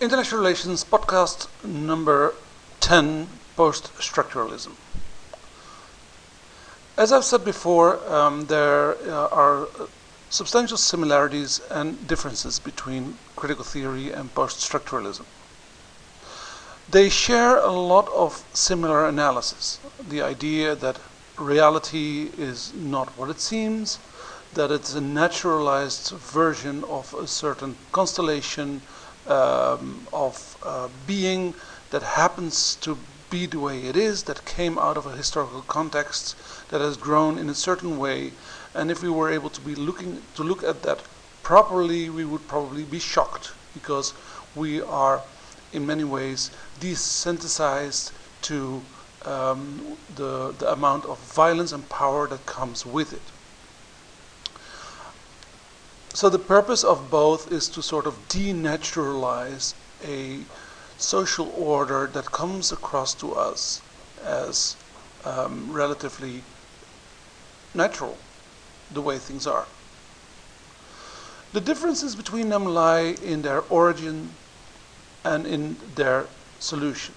International Relations podcast number 10, Poststructuralism. As I've said before, there are substantial similarities and differences between critical theory and poststructuralism. They share a lot of similar analysis. The idea that reality is not what it seems, that it's a naturalized version of a certain constellation of being that happens to be the way it is, that came out of a historical context, that has grown in a certain way. And if we were able to look at that properly, we would probably be shocked, because we are in many ways desensitized to the amount of violence and power that comes with it. So the purpose of both is to sort of denaturalize a social order that comes across to us as relatively natural, the way things are. The differences between them lie in their origin and in their solution.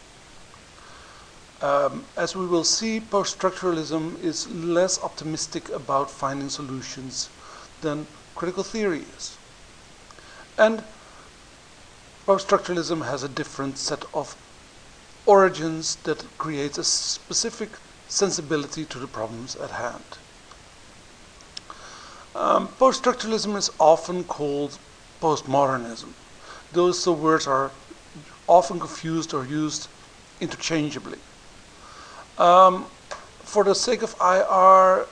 As we will see, poststructuralism is less optimistic about finding solutions than critical theory is. And poststructuralism has a different set of origins that creates a specific sensibility to the problems at hand. Poststructuralism is often called postmodernism. Those words are often confused or used interchangeably. For the sake of IR,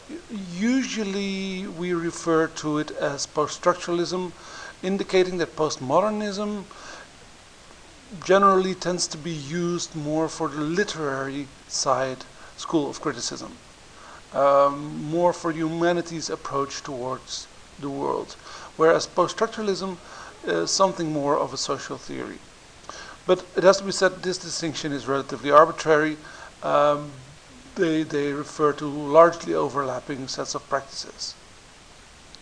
usually we refer to it as poststructuralism, indicating that postmodernism generally tends to be used more for the literary side school of criticism, more for humanity's approach towards the world, whereas poststructuralism is something more of a social theory. But it has to be said, this distinction is relatively arbitrary. They refer to largely overlapping sets of practices.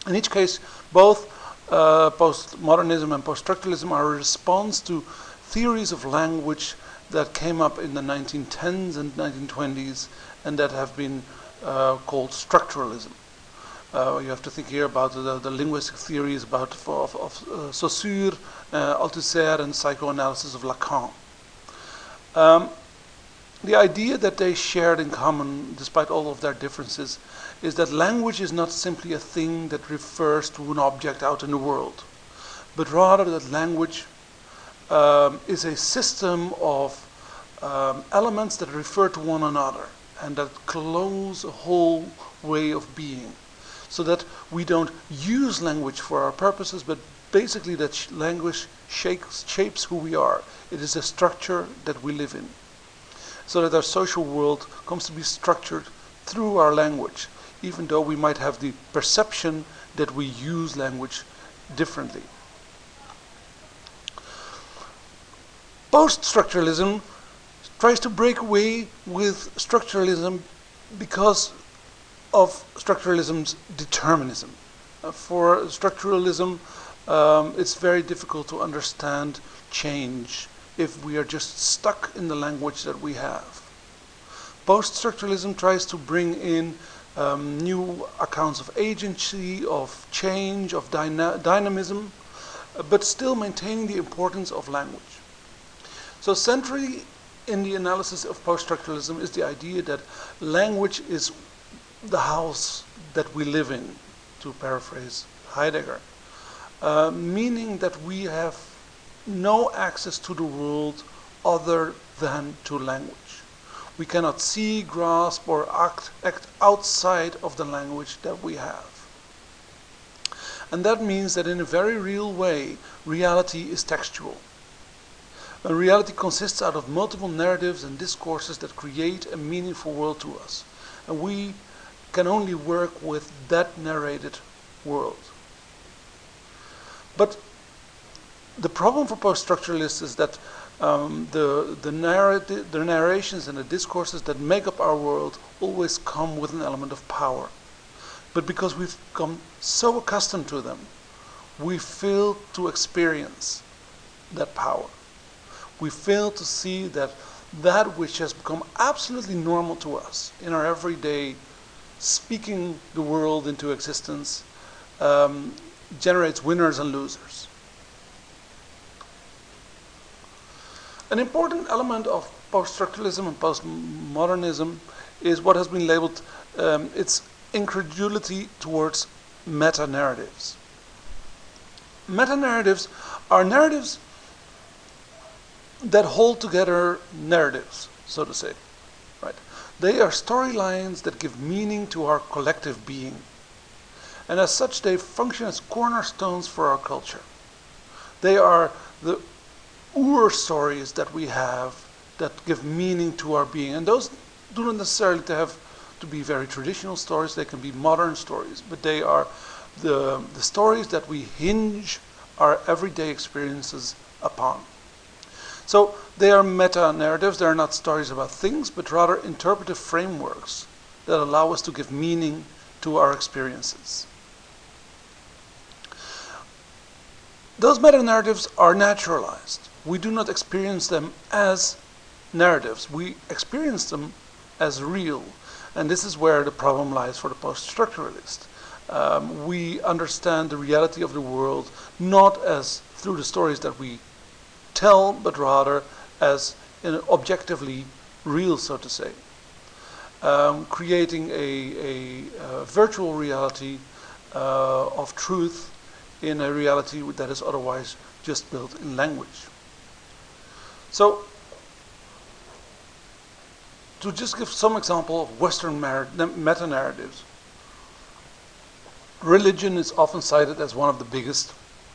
In each case, both postmodernism and poststructuralism are a response to theories of language that came up in the 1910s and 1920s and that have been called structuralism. You have to think here about the linguistic theories of Saussure, Althusser, and psychoanalysis of Lacan. The idea that they shared in common, despite all of their differences, is that language is not simply a thing that refers to an object out in the world, but rather that language is a system of elements that refer to one another and that close a whole way of being, so that we don't use language for our purposes, but basically that language shapes who we are. It is a structure that we live in, so that our social world comes to be structured through our language, even though we might have the perception that we use language differently. Poststructuralism tries to break away with structuralism because of structuralism's determinism. For structuralism, it's very difficult to understand change if we are just stuck in the language that we have. Poststructuralism tries to bring in new accounts of agency, of change, of dynamism, but still maintaining the importance of language. So centrally in the analysis of poststructuralism is the idea that language is the house that we live in, to paraphrase Heidegger, meaning that we have no access to the world other than to language. We cannot see, grasp, or act outside of the language that we have. And that means that in a very real way, reality is textual. And reality consists out of multiple narratives and discourses that create a meaningful world to us. And we can only work with that narrated world. But the problem for poststructuralists is that the narrations and the discourses that make up our world always come with an element of power. But because we've become so accustomed to them, we fail to experience that power. we fail to see that which has become absolutely normal to us in our everyday speaking the world into existence generates winners and losers. An important element of poststructuralism and postmodernism is what has been labeled its incredulity towards meta-narratives. Meta-narratives are narratives that hold together narratives, so to say. Right? They are storylines that give meaning to our collective being. And as such, they function as cornerstones for our culture. They are the stories that we have that give meaning to our being. And those do not necessarily have to be very traditional stories. They can be modern stories. But they are the stories that we hinge our everyday experiences upon. So they are meta-narratives. They are not stories about things, but rather interpretive frameworks that allow us to give meaning to our experiences. Those meta-narratives are naturalized. We do not experience them as narratives. We experience them as real. And this is where the problem lies for the post-structuralist. We understand the reality of the world not as through the stories that we tell, but rather as objectively real, so to say. Creating a virtual reality of truth in a reality that is otherwise just built in language. So, to just give some example of Western meta-narratives, religion is often cited as one of the biggest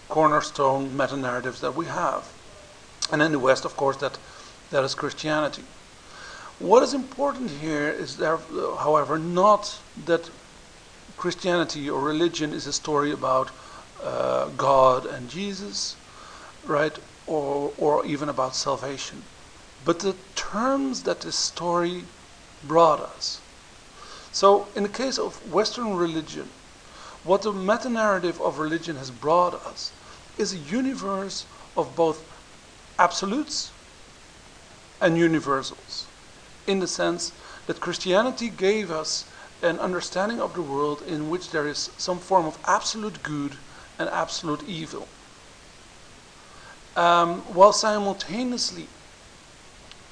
cornerstone meta-narratives that we have. And in the West, of course, that is Christianity. What is important here is, however, not that Christianity or religion is a story about God and Jesus, right, or even about salvation, but the terms that this story brought us. So, in the case of Western religion, what the meta-narrative of religion has brought us is a universe of both absolutes and universals, in the sense that Christianity gave us an understanding of the world in which there is some form of absolute good and absolute evil, while simultaneously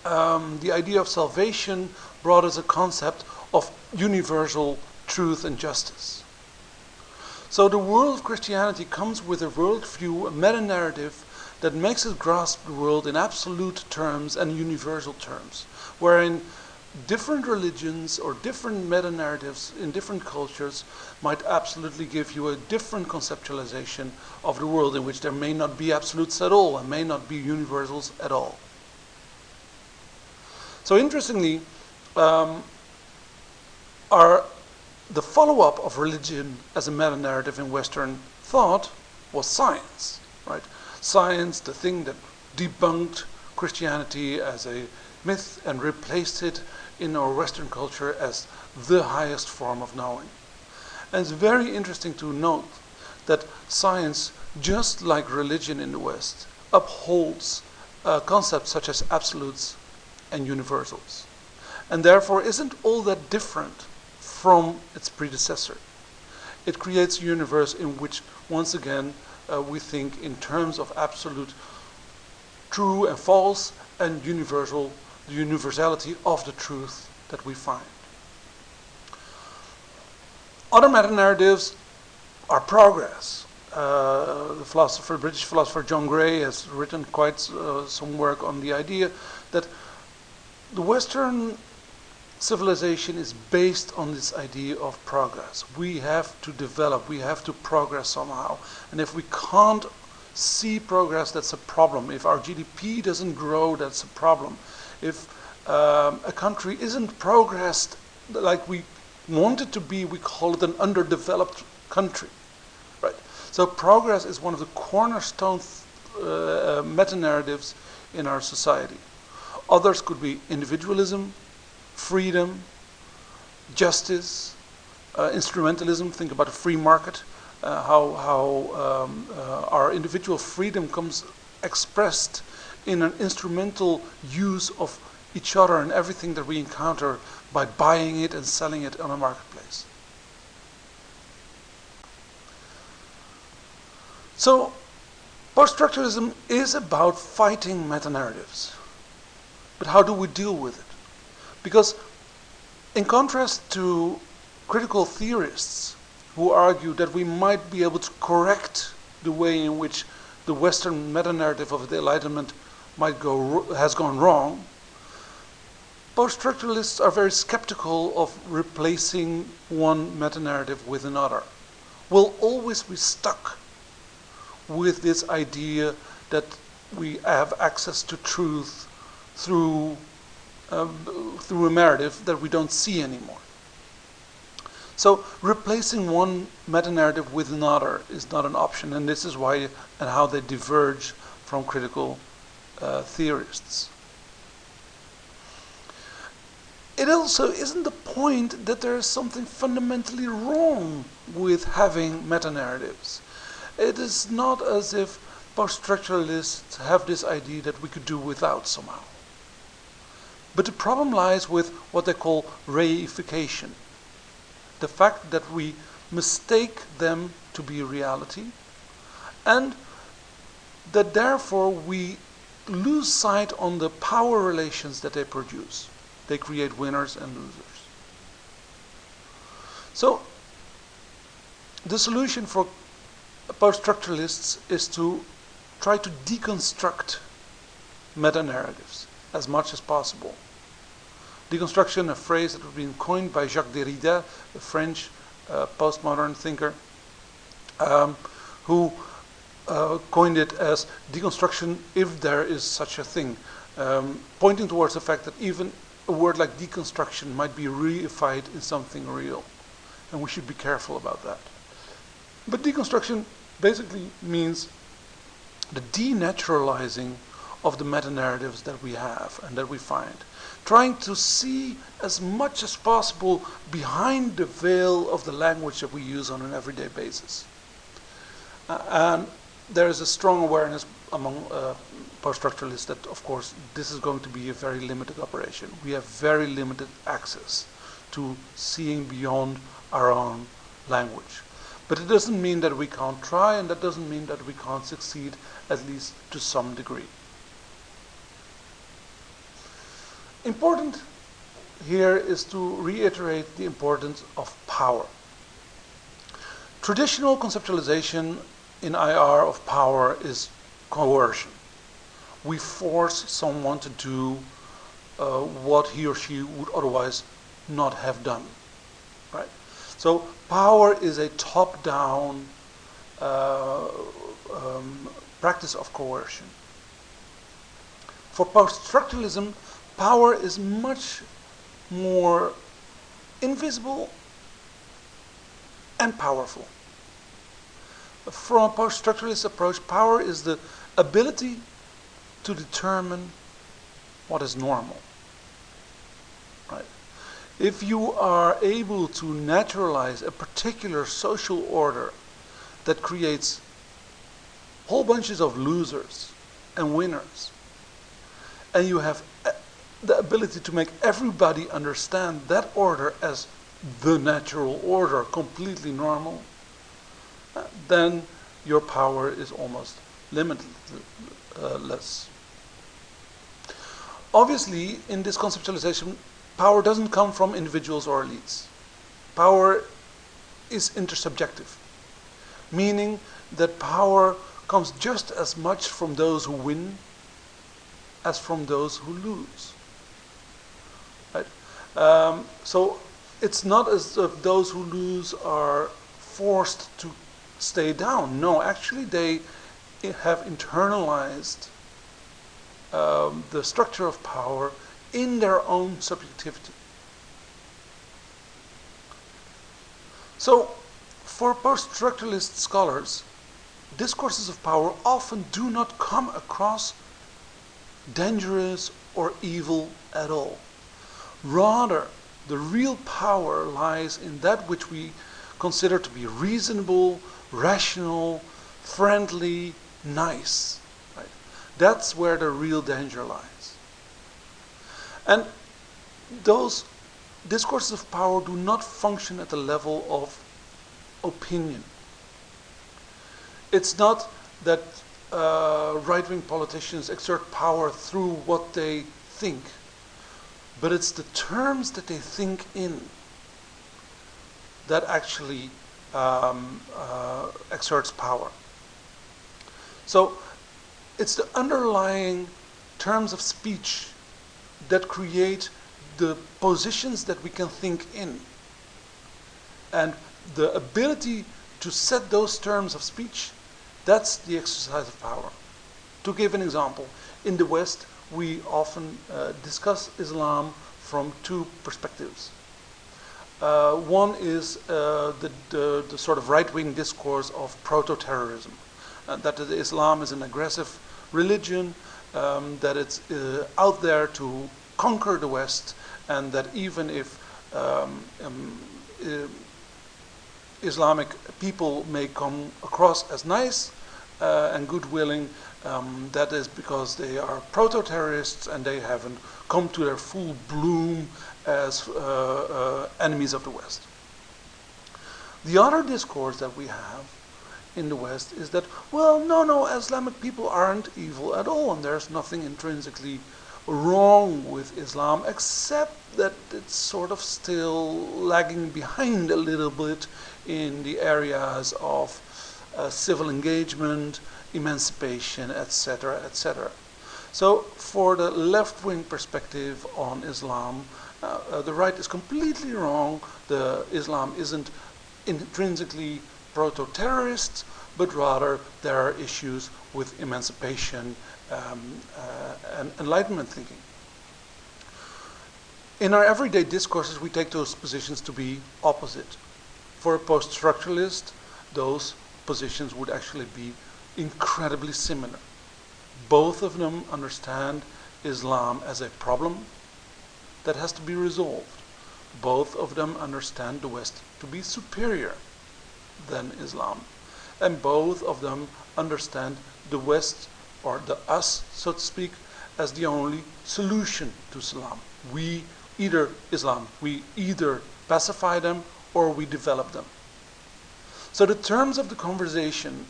the idea of salvation brought us a concept of universal truth and justice. So the world of Christianity comes with a worldview, a meta-narrative that makes us grasp the world in absolute terms and universal terms, wherein different religions or different meta-narratives in different cultures might absolutely give you a different conceptualization of the world, in which there may not be absolutes at all and may not be universals at all. So interestingly, the follow-up of religion as a meta-narrative in Western thought was science, right? Science, the thing that debunked Christianity as a myth and replaced it in our Western culture as the highest form of knowing. And it's very interesting to note that science, just like religion in the West, upholds concepts such as absolutes and universals, and therefore isn't all that different from its predecessor. It creates a universe in which, once again, we think in terms of absolute true and false and universal, the universality of the truth that we find. Other meta-narratives are progress. The British philosopher John Gray has written quite some work on the idea that the Western civilization is based on this idea of progress. We have to develop, we have to progress somehow. And if we can't see progress, that's a problem. If our GDP doesn't grow, that's a problem. If a country isn't progressed like we want it to be, we call it an underdeveloped country. Right? So progress is one of the cornerstone meta-narratives in our society. Others could be individualism, freedom, justice, instrumentalism. Think about a free market, how our individual freedom comes expressed in an instrumental use of each other and everything that we encounter by buying it and selling it on a marketplace. So, poststructuralism is about fighting meta-narratives. But how do we deal with it? Because in contrast to critical theorists who argue that we might be able to correct the way in which the Western meta-narrative of the Enlightenment has gone wrong, poststructuralists are very skeptical of replacing one meta-narrative with another. We'll always be stuck with this idea that we have access to truth through a narrative that we don't see anymore. So replacing one meta-narrative with another is not an option, and this is why and how they diverge from critical theorists. It also isn't the point that there is something fundamentally wrong with having meta-narratives. It is not as if poststructuralists have this idea that we could do without somehow. But the problem lies with what they call reification. The fact that we mistake them to be reality, and that therefore we lose sight on the power relations that they produce. They create winners and losers. So, the solution for poststructuralists is to try to deconstruct meta-narratives as much as possible. Deconstruction, a phrase that has been coined by Jacques Derrida, a French postmodern thinker, who coined it as deconstruction if there is such a thing, pointing towards the fact that even a word like deconstruction might be reified in something real, and we should be careful about that. But deconstruction basically means the denaturalizing of the meta-narratives that we have and that we find. Trying to see as much as possible behind the veil of the language that we use on an everyday basis. And there is a strong awareness among poststructuralists that, of course, this is going to be a very limited operation. We have very limited access to seeing beyond our own language. But it doesn't mean that we can't try, and that doesn't mean that we can't succeed, at least to some degree. Important here is to reiterate the importance of power. Traditional conceptualization in IR of power is coercion. We force someone to do what he or she would otherwise not have done. Right? So power is a top-down practice of coercion. For poststructuralism, power is much more invisible and powerful. From a post-structuralist approach, power is the ability to determine what is normal. Right? If you are able to naturalize a particular social order that creates whole bunches of losers and winners, and you have the ability to make everybody understand that order as the natural order, completely normal, then your power is almost limitless. Obviously, in this conceptualization, power doesn't come from individuals or elites. Power is intersubjective, meaning that power comes just as much from those who win as from those who lose. Right? So it's not as if those who lose are forced to stay down. No, actually they have internalized the structure of power in their own subjectivity. So, for post-structuralist scholars, discourses of power often do not come across dangerous or evil at all. Rather, the real power lies in that which we consider to be reasonable, rational, friendly, nice. Right? That's where the real danger lies. And those discourses of power do not function at the level of opinion. It's not that right-wing politicians exert power through what they think, but it's the terms that they think in that actually exerts power. So it's the underlying terms of speech that create the positions that we can think in. And the ability to set those terms of speech, that's the exercise of power. To give an example, in the West, we often discuss Islam from two perspectives. One is the sort of right-wing discourse of proto-terrorism, that Islam is an aggressive religion, that it's out there to conquer the West, and that even if Islamic people may come across as nice and good-willing, that is because they are proto-terrorists and they haven't come to their full bloom as enemies of the West. The other discourse that we have in the West is that, well, no, Islamic people aren't evil at all, and there's nothing intrinsically wrong with Islam, except that it's sort of still lagging behind a little bit in the areas of civil engagement, emancipation, etc., etc. So for the left-wing perspective on Islam, the right is completely wrong. Islam isn't intrinsically proto-terrorist, but rather there are issues with emancipation and Enlightenment thinking. In our everyday discourses, we take those positions to be opposite. For a post-structuralist, those positions would actually be incredibly similar. Both of them understand Islam as a problem that has to be resolved. Both of them understand the West to be superior than Islam. And both of them understand the West, or the us, so to speak, as the only solution to Islam. We either pacify them or we develop them. So the terms of the conversation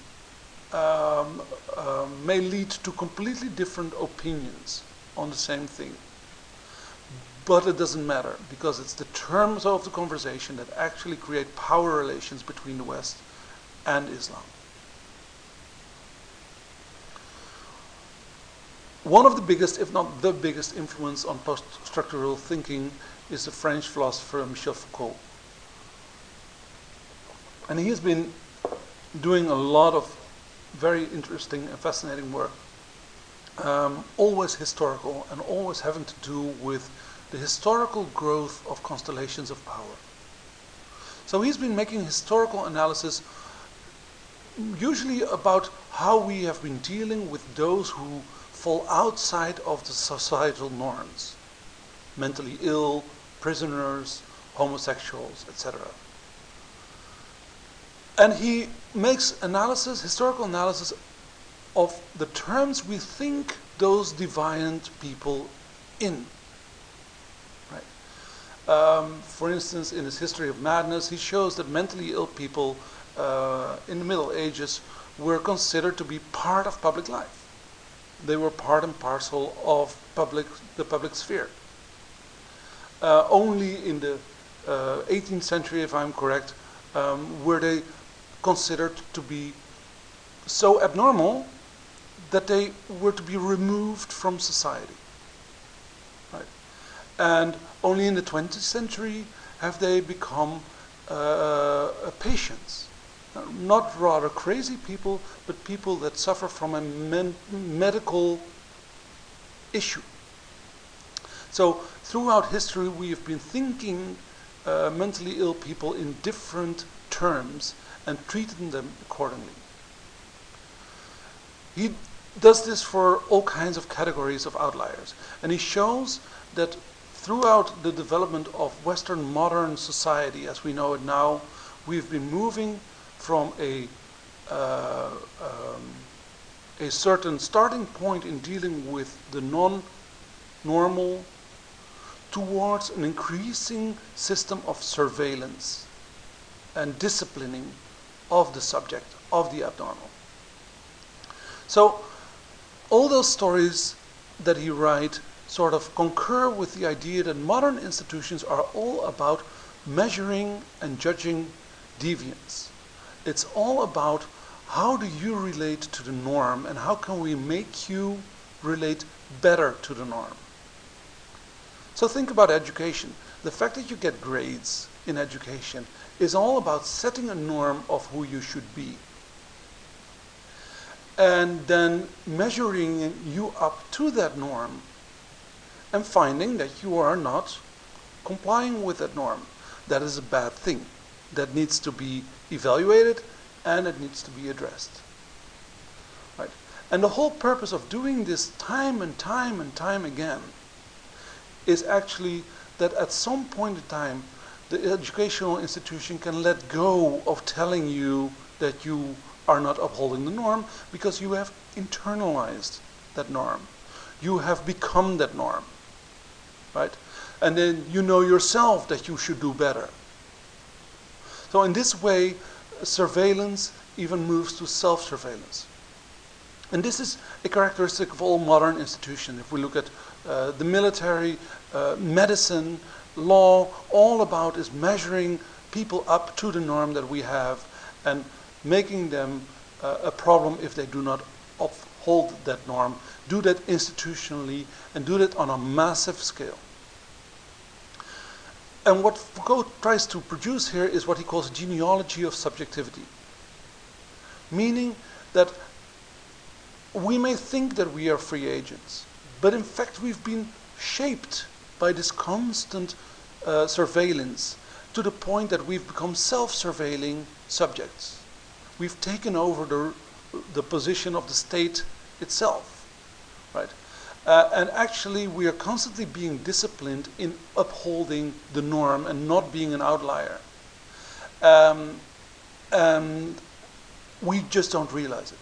may lead to completely different opinions on the same thing. But it doesn't matter, because it's the terms of the conversation that actually create power relations between the West and Islam. One of the biggest, if not the biggest, influence on post-structural thinking is the French philosopher Michel Foucault. And he has been doing a lot of very interesting and fascinating work, always historical and always having to do with the historical growth of constellations of power. So he's been making historical analysis usually about how we have been dealing with those who fall outside of the societal norms, mentally ill, prisoners, homosexuals, etc. And he makes analysis, historical analysis, of the terms we think those deviant people in. Right? For instance, in his History of Madness, he shows that mentally ill people in the Middle Ages were considered to be part of public life. They were part and parcel of the public sphere. Only in the 18th century, if I'm correct, were they considered to be so abnormal that they were to be removed from society. Right? And only in the 20th century have they become patients. Not rather crazy people, but people that suffer from a medical issue. So throughout history, we have been thinking mentally ill people in different terms and treating them accordingly. He does this for all kinds of categories of outliers. And he shows that throughout the development of Western modern society as we know it now, we've been moving from a a certain starting point in dealing with the non-normal towards an increasing system of surveillance and disciplining of the subject, of the abnormal. So all those stories that he writes sort of concur with the idea that modern institutions are all about measuring and judging deviance. It's all about how do you relate to the norm and how can we make you relate better to the norm. So think about education. The fact that you get grades in education is all about setting a norm of who you should be. And then measuring you up to that norm and finding that you are not complying with that norm. That is a bad thing. That needs to be evaluated and it needs to be addressed. Right? And the whole purpose of doing this time and time and time again is actually that at some point in time the educational institution can let go of telling you that you are not upholding the norm because you have internalized that norm. You have become that norm. Right? And then you know yourself that you should do better. So in this way, surveillance even moves to self-surveillance. And this is a characteristic of all modern institutions. If we look at the military, medicine, law, all about is measuring people up to the norm that we have and making them a problem if they do not uphold that norm, do that institutionally, and do that on a massive scale. And what Foucault tries to produce here is what he calls a genealogy of subjectivity. Meaning that we may think that we are free agents, but in fact we've been shaped by this constant surveillance to the point that we've become self-surveilling subjects. We've taken over the position of the state itself, right? And actually we are constantly being disciplined in upholding the norm and not being an outlier. And we just don't realize it.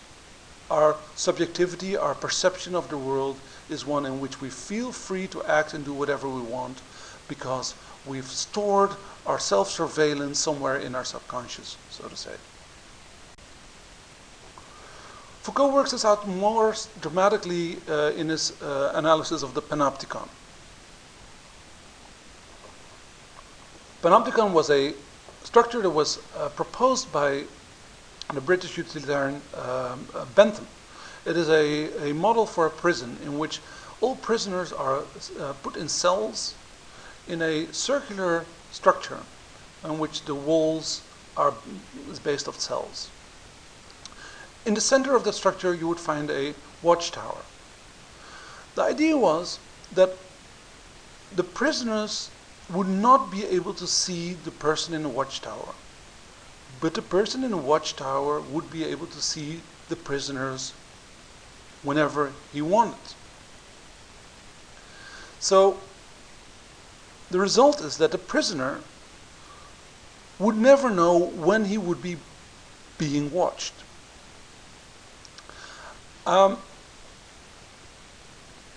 Our subjectivity, our perception of the world is one in which we feel free to act and do whatever we want because we've stored our self-surveillance somewhere in our subconscious, so to say. Foucault works this out more dramatically in his analysis of the Panopticon. Panopticon was a structure that was proposed by the British utilitarian Bentham. It is a model for a prison in which all prisoners are put in cells in a circular structure in which the walls is based off cells. In the center of the structure you would find a watchtower. The idea was that the prisoners would not be able to see the person in the watchtower, but the person in the watchtower would be able to see the prisoners whenever he wanted. So the result is that the prisoner would never know when he would be being watched.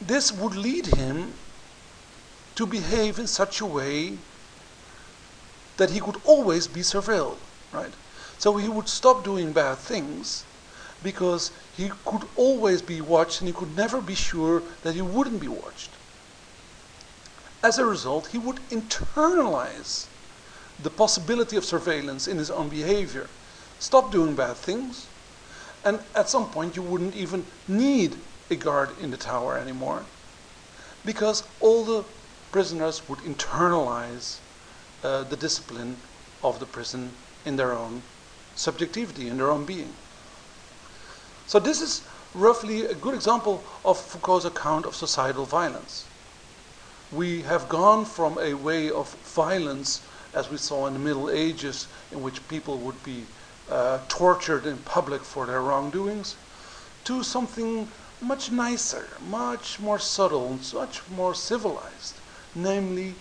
This would lead him to behave in such a way that he could always be surveilled, right? So he would stop doing bad things because he could always be watched and he could never be sure that he wouldn't be watched. As a result, he would internalize the possibility of surveillance in his own behavior, stop doing bad things, and at some point you wouldn't even need a guard in the tower anymore because all the prisoners would internalize the discipline of the prison in their own subjectivity, in their own being. So this is roughly a good example of Foucault's account of societal violence. We have gone from a way of violence, as we saw in the Middle Ages, in which people would be tortured in public for their wrongdoings, to something much nicer, much more subtle, and much more civilized, namely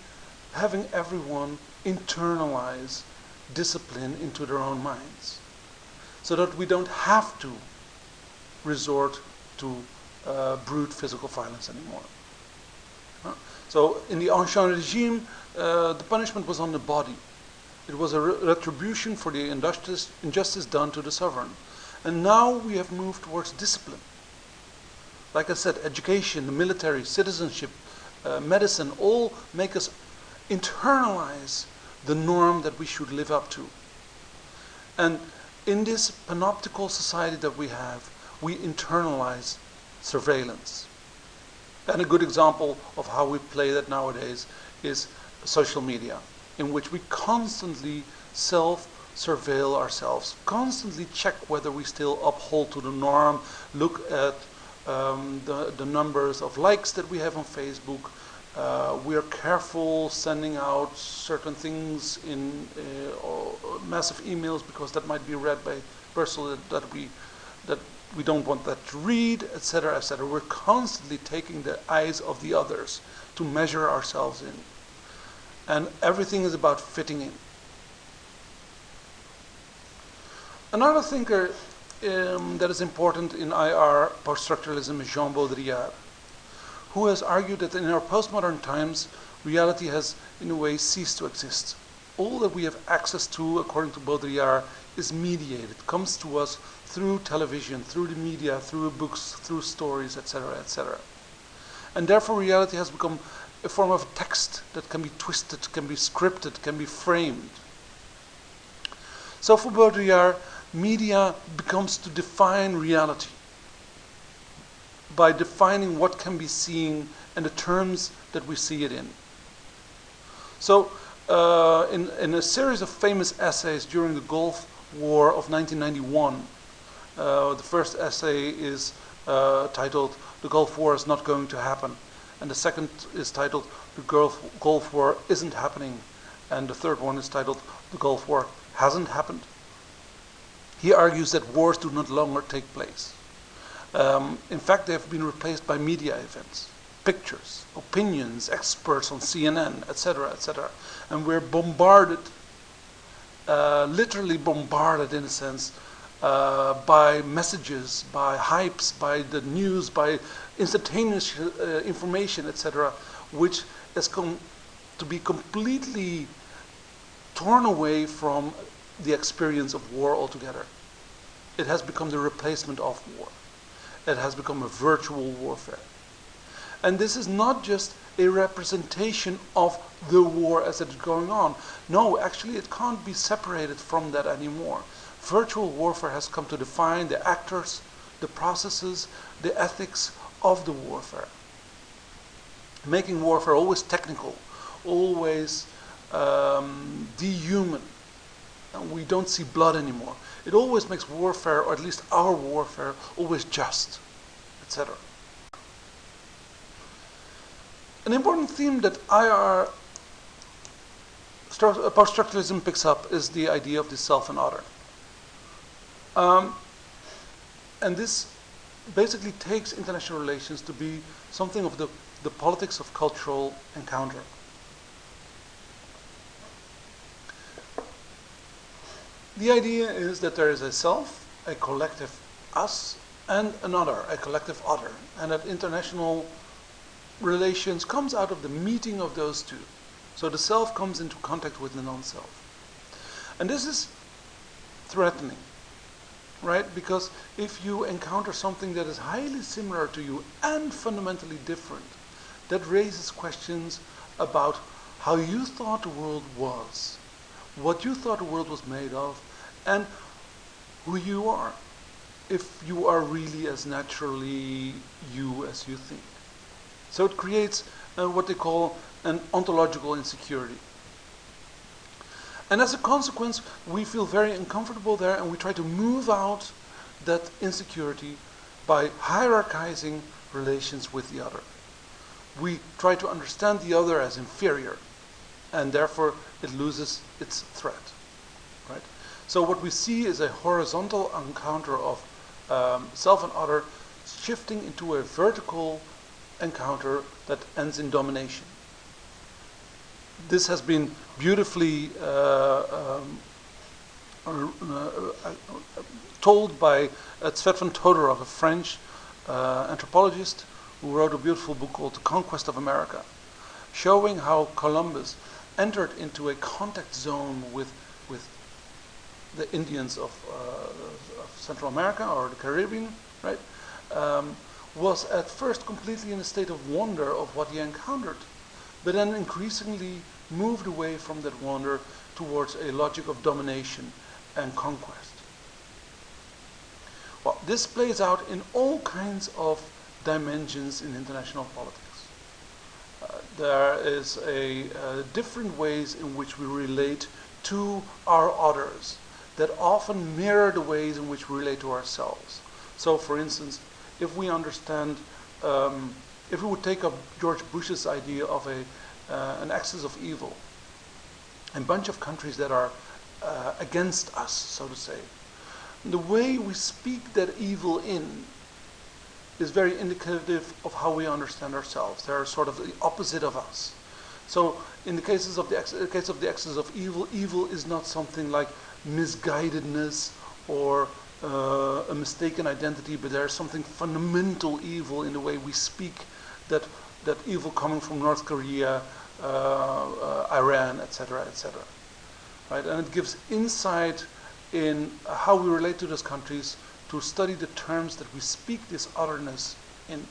having everyone internalize discipline into their own minds, so that we don't have to resort to brute physical violence anymore. So in the Ancien regime, the punishment was on the body. It was a retribution for the injustice done to the sovereign. And now we have moved towards discipline. Like I said, education, the military, citizenship, medicine, all make us internalize the norm that we should live up to. And in this panoptical society that we have, we internalize surveillance. And a good example of how we play that nowadays is social media, in which we constantly self-surveil ourselves, constantly check whether we still uphold to the norm, look at the numbers of likes that we have on Facebook. We are careful sending out certain things in massive emails because that might be read by person that we don't want that to read, etc., etc. We're constantly taking the eyes of the others to measure ourselves in. And everything is about fitting in. Another thinker that is important in IR poststructuralism is Jean Baudrillard, who has argued that in our postmodern times, reality has, in a way, ceased to exist. All that we have access to, according to Baudrillard, is mediated, comes to us through television, through the media, through books, through stories, etc., etc. And therefore reality has become a form of text that can be twisted, can be scripted, can be framed. So for Baudrillard, media becomes to define reality by defining what can be seen and the terms that we see it in. So in a series of famous essays during the Gulf War of 1991, the first essay is titled "The Gulf War is Not Going to Happen," and the second is titled "The Gulf War Isn't Happening," and the third one is titled "The Gulf War Hasn't Happened." He argues that wars do not longer take place. In fact, they have been replaced by media events, pictures, opinions, experts on CNN, etc., etc. And we're bombarded, literally bombarded in a sense, by messages, by hypes, by the news, by instantaneous information, etc., which has come to be completely torn away from the experience of war altogether. It has become the replacement of war. It has become a virtual warfare. And this is not just a representation of the war as it's going on. No, actually it can't be separated from that anymore. Virtual warfare has come to define the actors, the processes, the ethics of the warfare. Making warfare always technical, always dehuman. And we don't see blood anymore. It always makes warfare, or at least our warfare, always just, etc. An important theme that IR poststructuralism picks up is the idea of the self and other. And this basically takes international relations to be something of the politics of cultural encounter. The idea is that there is a self, a collective us, and another, a collective other, and that international relations comes out of the meeting of those two. So the self comes into contact with the non-self. And this is threatening, right? Because if you encounter something that is highly similar to you and fundamentally different, that raises questions about how you thought the world was, what you thought the world was made of, and who you are, if you are really as naturally you as you think. So it creates what they call an ontological insecurity. And as a consequence, we feel very uncomfortable there, and we try to move out that insecurity by hierarchizing relations with the other. We try to understand the other as inferior, and therefore it loses its threat. Right? So what we see is a horizontal encounter of self and other shifting into a vertical encounter that ends in domination. This has been beautifully told by Tzvet van Todorov, a French anthropologist who wrote a beautiful book called The Conquest of America, showing how Columbus entered into a contact zone with the Indians of Central America or the Caribbean, right? Was at first completely in a state of wonder of what he encountered, but then increasingly moved away from that wonder towards a logic of domination and conquest. Well, this plays out in all kinds of dimensions in international politics. There is different ways in which we relate to our others that often mirror the ways in which we relate to ourselves. So, for instance, if we understand, if we would take up George Bush's idea of an axis of evil, a bunch of countries that are against us, so to say, the way we speak that evil in is very indicative of how we understand ourselves. They are sort of the opposite of us. So in the case of the axis of evil, evil is not something like misguidedness or a mistaken identity, but there is something fundamental evil in the way we speak, that evil coming from North Korea, Iran, etc., etc. Right? And it gives insight in how we relate to those countries, to study the terms that we speak this otherness in.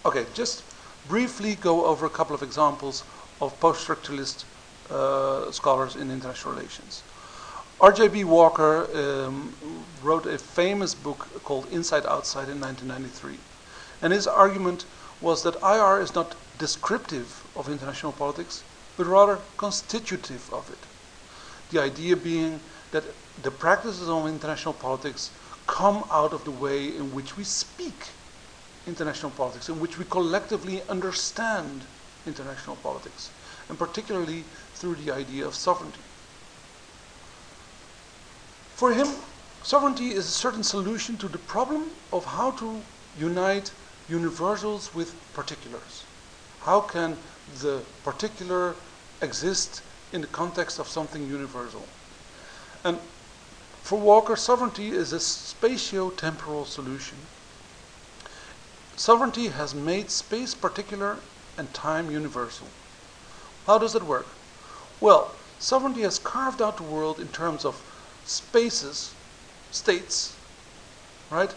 Okay, just briefly go over a couple of examples of post-structuralist scholars in international relations. R.J.B. Walker wrote a famous book called Inside Outside in 1993. And his argument was that IR is not descriptive of international politics, but rather constitutive of it. The idea being that the practices of international politics come out of the way in which we speak international politics, in which we collectively understand international politics, and particularly through the idea of sovereignty. For him, sovereignty is a certain solution to the problem of how to unite universals with particulars. How can the particular exist in the context of something universal? And for Walker, sovereignty is a spatio-temporal solution. Sovereignty has made space particular and time universal. How does it work? Well, sovereignty has carved out the world in terms of spaces, states, right,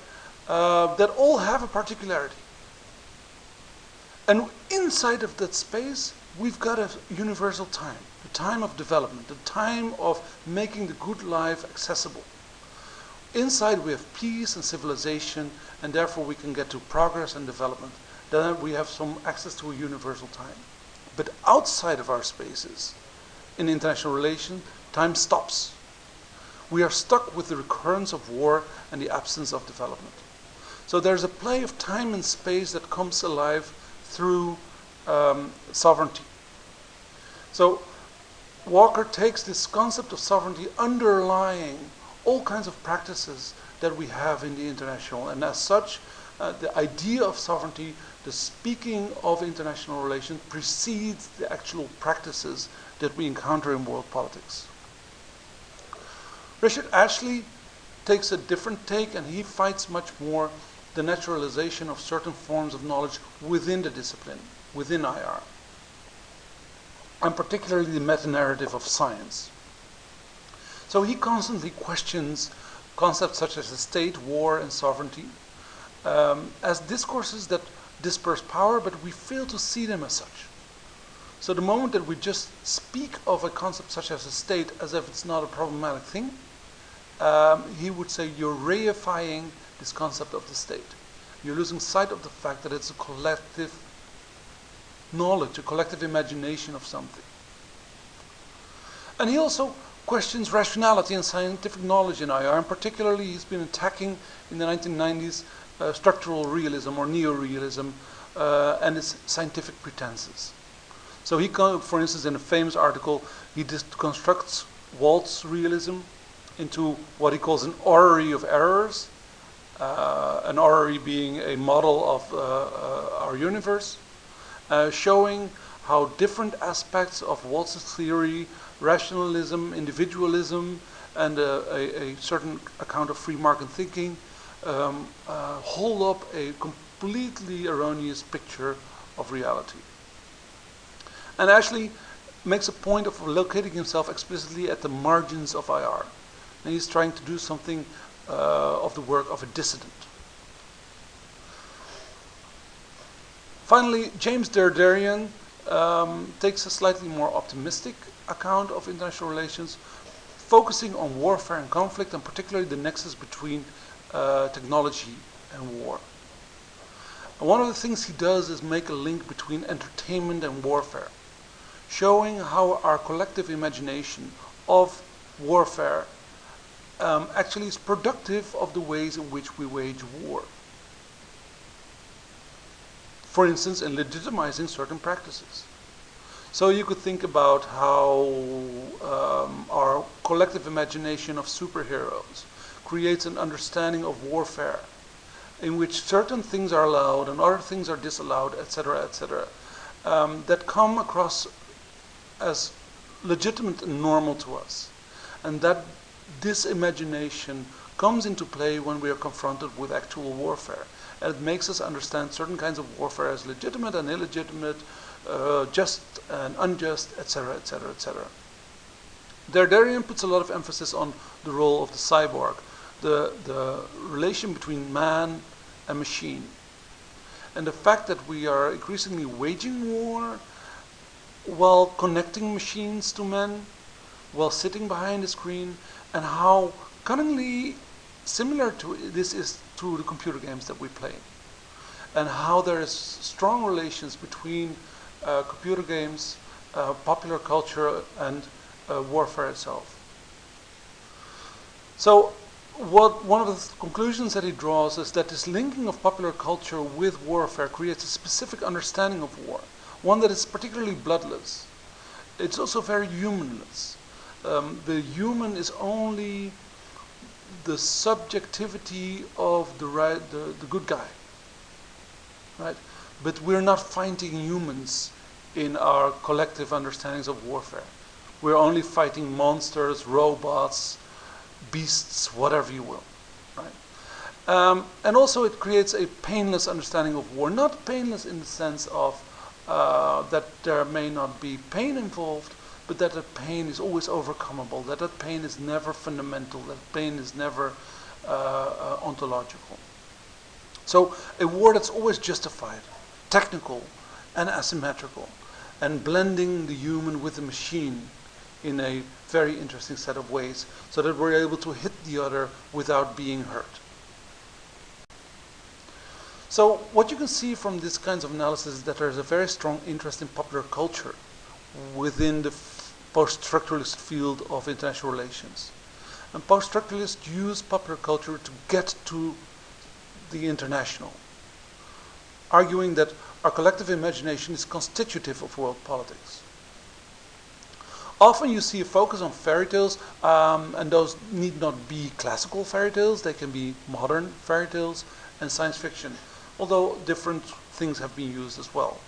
that all have a particularity. And inside of that space, we've got a universal time, the time of development, the time of making the good life accessible. Inside we have peace and civilization, and therefore we can get to progress and development. Then we have some access to a universal time. But outside of our spaces, in international relation, time stops. We are stuck with the recurrence of war and the absence of development. So there's a play of time and space that comes alive through sovereignty. So Walker takes this concept of sovereignty underlying all kinds of practices that we have in the international, and as such, the idea of sovereignty, the speaking of international relations, precedes the actual practices that we encounter in world politics. Richard Ashley takes a different take, and he fights much more the naturalization of certain forms of knowledge within the discipline, within IR, and particularly the meta-narrative of science. So he constantly questions concepts such as the state, war, and sovereignty as discourses that disperse power, but we fail to see them as such. So the moment that we just speak of a concept such as a state as if it's not a problematic thing, he would say you're reifying this concept of the state. You're losing sight of the fact that it's a collective knowledge, a collective imagination of something. And he also questions rationality and scientific knowledge in IR, and particularly he's been attacking in the 1990s structural realism or neo-realism and its scientific pretenses. So he, for instance, in a famous article, he deconstructs Walt's realism into what he calls an orrery of errors, an orrery being a model of our universe, showing how different aspects of Walt's theory, rationalism, individualism, and a certain account of free market thinking hold up a completely erroneous picture of reality. And actually makes a point of locating himself explicitly at the margins of IR. And he's trying to do something of the work of a dissident. Finally, James Derian takes a slightly more optimistic account of international relations, focusing on warfare and conflict, and particularly the nexus between technology and war. And one of the things he does is make a link between entertainment and warfare, showing how our collective imagination of warfare actually is productive of the ways in which we wage war. For instance, in legitimizing certain practices. So you could think about how our collective imagination of superheroes creates an understanding of warfare in which certain things are allowed and other things are disallowed, etc., that come across as legitimate and normal to us. And that this imagination comes into play when we are confronted with actual warfare. And it makes us understand certain kinds of warfare as legitimate and illegitimate, just and unjust, etc., etc., etc. Derian puts a lot of emphasis on the role of the cyborg, the relation between man and machine, and the fact that we are increasingly waging war while connecting machines to men, while sitting behind a screen, and how cunningly similar to this is to the computer games that we play, and how there is strong relations between computer games, popular culture, and warfare itself. So one of the conclusions that he draws is that this linking of popular culture with warfare creates a specific understanding of war, one that is particularly bloodless. It's also very humanless. The human is only the subjectivity of the good guy, right? But we're not fighting humans in our collective understandings of warfare. We're only fighting monsters, robots, beasts, whatever you will, right? And also it creates a painless understanding of war. Not painless in the sense of that there may not be pain involved, but that the pain is always overcomable, that pain is never fundamental, that pain is never ontological. So a war that's always justified, technical and asymmetrical, and blending the human with the machine in a very interesting set of ways, so that we're able to hit the other without being hurt. So what you can see from this kinds of analysis is that there's a very strong interest in popular culture within the post-structuralist field of international relations. And post-structuralists use popular culture to get to the international, arguing that our collective imagination is constitutive of world politics. Often you see a focus on fairy tales, and those need not be classical fairy tales, they can be modern fairy tales and science fiction, although different things have been used as well.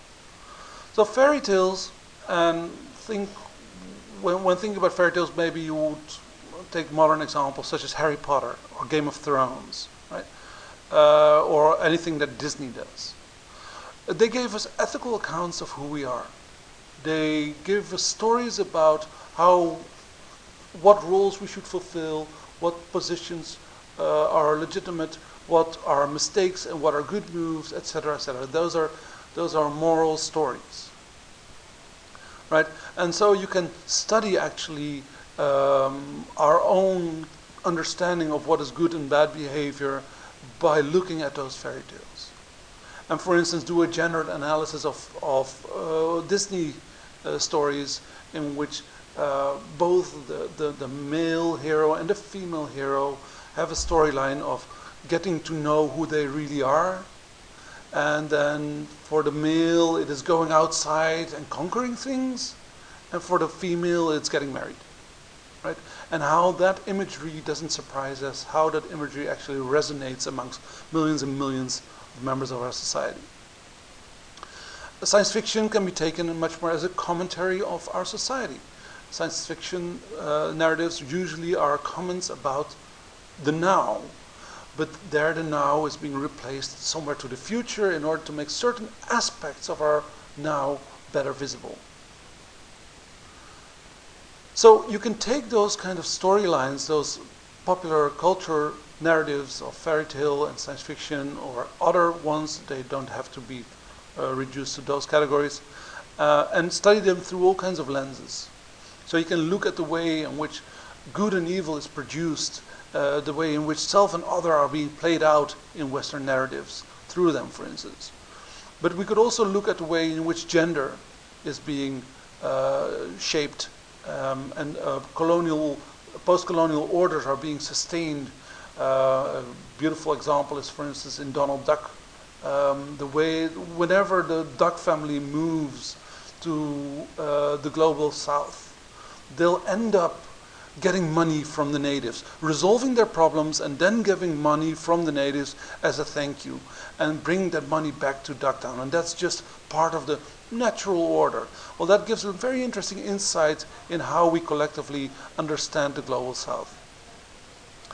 So fairy tales, and when thinking about fairy tales, maybe you would take modern examples such as Harry Potter or Game of Thrones, right? Or anything that Disney does. They gave us ethical accounts of who we are. They give us stories about what roles we should fulfill, what positions are legitimate, what are mistakes and what are good moves, etc., etc. Those are moral stories, right? And so you can study actually our own understanding of what is good and bad behavior by looking at those fairy tales. And for instance, do a gendered analysis of Disney stories in which both the male hero and the female hero have a storyline of getting to know who they really are. And then for the male, it is going outside and conquering things. And for the female, it's getting married, right? And how that imagery doesn't surprise us, how that imagery actually resonates amongst millions and millions of members of our society. Science fiction can be taken much more as a commentary of our society. science fiction narratives usually are comments about the now, but there the now is being replaced somewhere to the future in order to make certain aspects of our now better visible. So you can take those kind of storylines, those popular culture narratives of fairy tale and science fiction or other ones, they don't have to be reduced to those categories, and study them through all kinds of lenses. So you can look at the way in which good and evil is produced, the way in which self and other are being played out in Western narratives, through them, for instance. But we could also look at the way in which gender is being shaped, and post-colonial orders are being sustained. A beautiful example is, for instance, in Donald Duck. The way, whenever the Duck family moves to the global south, they'll end up getting money from the natives, resolving their problems and then giving money from the natives as a thank you, and bring that money back to Ducktown. And that's just part of the natural order. Well, that gives a very interesting insight in how we collectively understand the global south.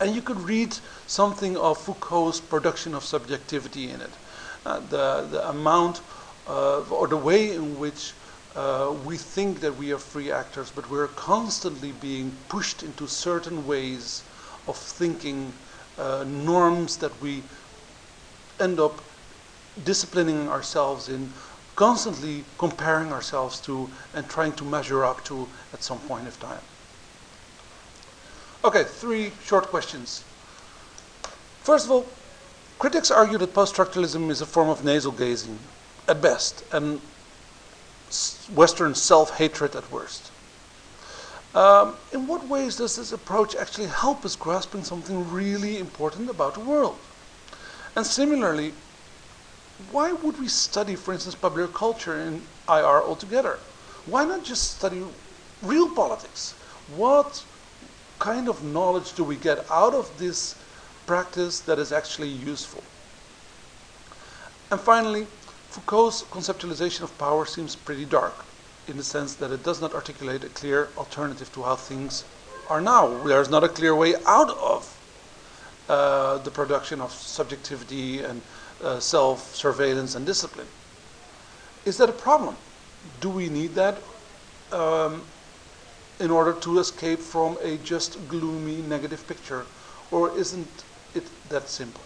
And you could read something of Foucault's production of subjectivity in it. The amount or the way in which we think that we are free actors, but we're constantly being pushed into certain ways of thinking, norms that we end up disciplining ourselves in, constantly comparing ourselves to and trying to measure up to at some point of time. Okay, 3 short questions. First of all, critics argue that post-structuralism is a form of nasal gazing at best, and Western self-hatred at worst. In what ways does this approach actually help us grasping something really important about the world? And similarly, why would we study, for instance, popular culture in IR altogether? Why not just study real politics? What kind of knowledge do we get out of this practice that is actually useful? And finally, Foucault's conceptualization of power seems pretty dark, in the sense that it does not articulate a clear alternative to how things are now. There is not a clear way out of the production of subjectivity and self-surveillance and discipline. Is that a problem? Do we need that in order to escape from a just gloomy negative picture? Or isn't it that simple?